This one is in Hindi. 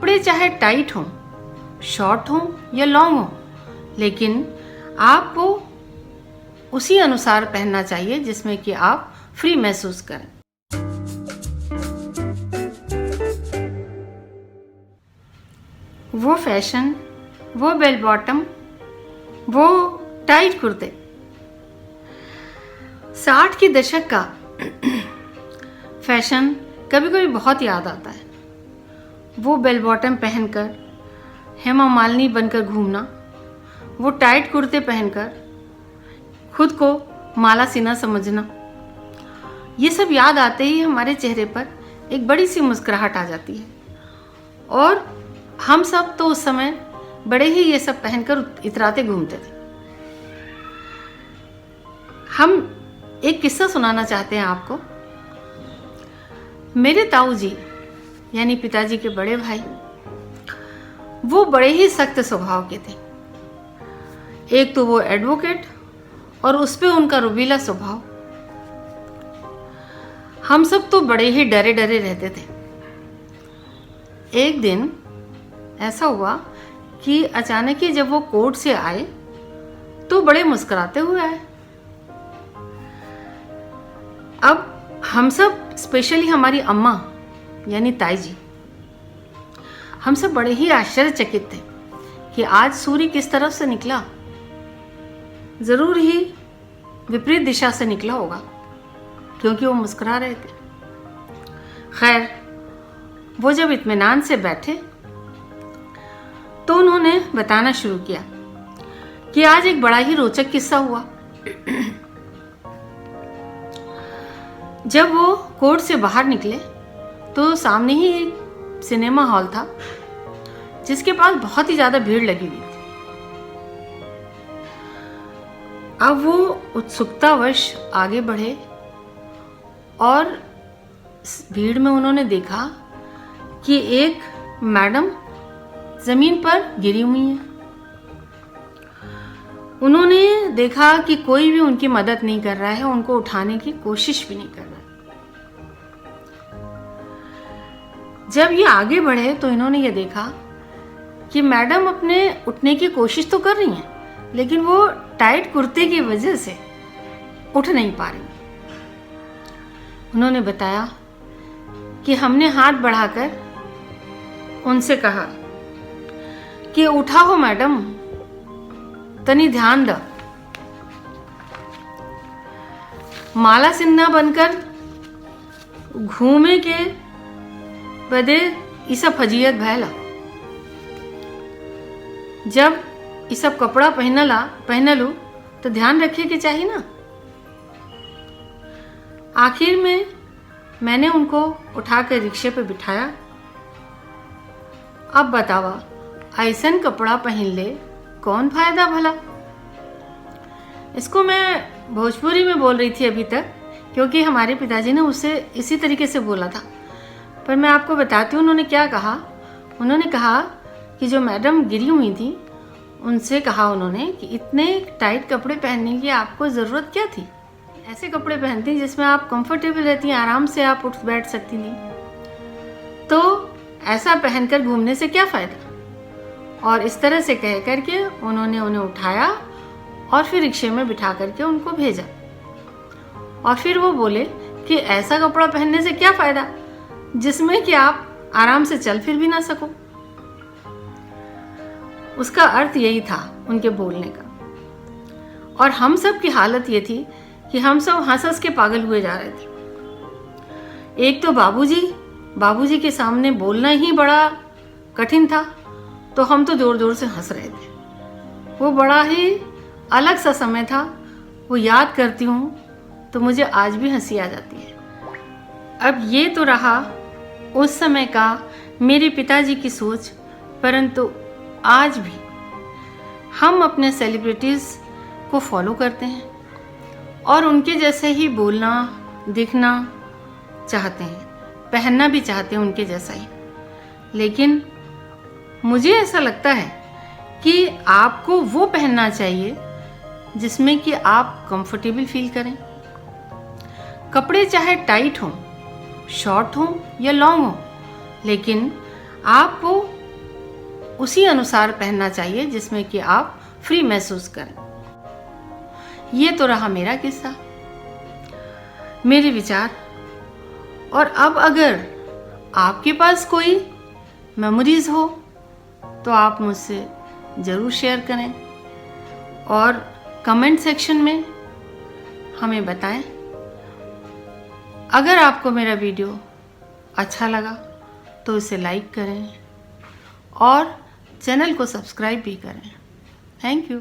कपड़े चाहे टाइट हों, शॉर्ट हों या लॉन्ग हों, लेकिन आपको उसी अनुसार पहनना चाहिए जिसमें कि आप फ्री महसूस करें। वो फैशन, वो बेल बॉटम, वो टाइट कुर्ते। 60 के दशक का फैशन कभी कभी बहुत याद आता है। वो बेल बॉटम पहनकर हेमा मालिनी बनकर घूमना, वो टाइट कुर्ते पहनकर खुद को माला सिन्हा समझना, ये सब याद आते ही हमारे चेहरे पर एक बड़ी सी मुस्कुराहट आ जाती है। और हम सब तो उस समय बड़े ही ये सब पहनकर इतराते घूमते थे। हम एक किस्सा सुनाना चाहते हैं आपको। मेरे ताऊ जी यानी पिताजी के बड़े भाई, वो बड़े ही सख्त स्वभाव के थे। एक तो वो एडवोकेट और उस पे उनका रुबीला स्वभाव। हम सब तो बड़े ही डरे डरे रहते थे। एक दिन ऐसा हुआ कि अचानक ही जब वो कोर्ट से आए तो बड़े मुस्कुराते हुए आए। अब हम सब, स्पेशली हमारी अम्मा यानी ताई जी, हम सब बड़े ही आश्चर्यचकित थे कि आज सूर्य किस तरफ से निकला। जरूर ही विपरीत दिशा से निकला होगा, क्योंकि वो मुस्कुरा रहे थे। खैर, वो जब इत्मीनान से बैठे तो उन्होंने बताना शुरू किया कि आज एक बड़ा ही रोचक किस्सा हुआ। जब वो कोर्ट से बाहर निकले तो सामने ही एक सिनेमा हॉल था जिसके पास बहुत ही ज्यादा भीड़ लगी हुई थी। अब वो उत्सुकतावश आगे बढ़े और भीड़ में उन्होंने देखा कि एक मैडम जमीन पर गिरी हुई है। उन्होंने देखा कि कोई भी उनकी मदद नहीं कर रहा है, उनको उठाने की कोशिश भी नहीं कर रहा है। जब ये आगे बढ़े तो इन्होंने ये देखा कि मैडम अपने उठने की कोशिश तो कर रही हैं, लेकिन वो टाइट कुर्ते की वजह से उठ नहीं पा रही। उन्होंने बताया कि हमने हाथ बढ़ाकर उनसे कहा कि उठा हो मैडम, तनी ध्यान द। माला सिन्हा बनकर घूमे के बदे ई सब फजीयत भैला। जब ई सब कपड़ा पहनलू तो ध्यान रखे के चाहिए ना। आखिर में मैंने उनको उठाकर रिक्शे पे बिठाया। अब बतावा, ऐसन कपड़ा पहन ले कौन फायदा भला। इसको मैं भोजपुरी में बोल रही थी अभी तक, क्योंकि हमारे पिताजी ने उसे इसी तरीके से बोला था। पर मैं आपको बताती हूँ उन्होंने क्या कहा। उन्होंने कहा कि जो मैडम गिरी हुई थी उनसे कहा उन्होंने कि इतने टाइट कपड़े पहनने की आपको ज़रूरत क्या थी। ऐसे कपड़े पहनती जिसमें आप कंफर्टेबल रहती हैं, आराम से आप उठ बैठ सकती नहीं, तो ऐसा पहनकर घूमने से क्या फ़ायदा। और इस तरह से कह करके उन्होंने उन्हें उठाया और फिर रिक्शे में बिठा करके उनको भेजा। और फिर वो बोले कि ऐसा कपड़ा पहनने से क्या फ़ायदा जिसमें कि आप आराम से चल फिर भी ना सको। उसका अर्थ यही था उनके बोलने का। और हम सब की हालत ये थी कि हम सब हंस हंस के पागल हुए जा रहे थे। एक तो बाबूजी के सामने बोलना ही बड़ा कठिन था, तो हम तो जोर जोर से हंस रहे थे। वो बड़ा ही अलग सा समय था। वो याद करती हूँ तो मुझे आज भी हंसी आ जाती है। अब ये तो रहा उस समय का मेरे पिताजी की सोच, परंतु आज भी हम अपने सेलिब्रिटीज़ को फॉलो करते हैं और उनके जैसे ही बोलना, दिखना चाहते हैं, पहनना भी चाहते हैं उनके जैसा ही। लेकिन मुझे ऐसा लगता है कि आपको वो पहनना चाहिए जिसमें कि आप कंफर्टेबल फील करें। कपड़े चाहे टाइट हों, शॉर्ट हों या लॉन्ग हों, लेकिन आपको उसी अनुसार पहनना चाहिए जिसमें कि आप फ्री महसूस करें। ये तो रहा मेरा किस्सा, मेरे विचार। और अब अगर आपके पास कोई मेमोरीज हो तो आप मुझसे ज़रूर शेयर करें और कमेंट सेक्शन में हमें बताएं। अगर आपको मेरा वीडियो अच्छा लगा तो इसे लाइक करें और चैनल को सब्सक्राइब भी करें। Thank you.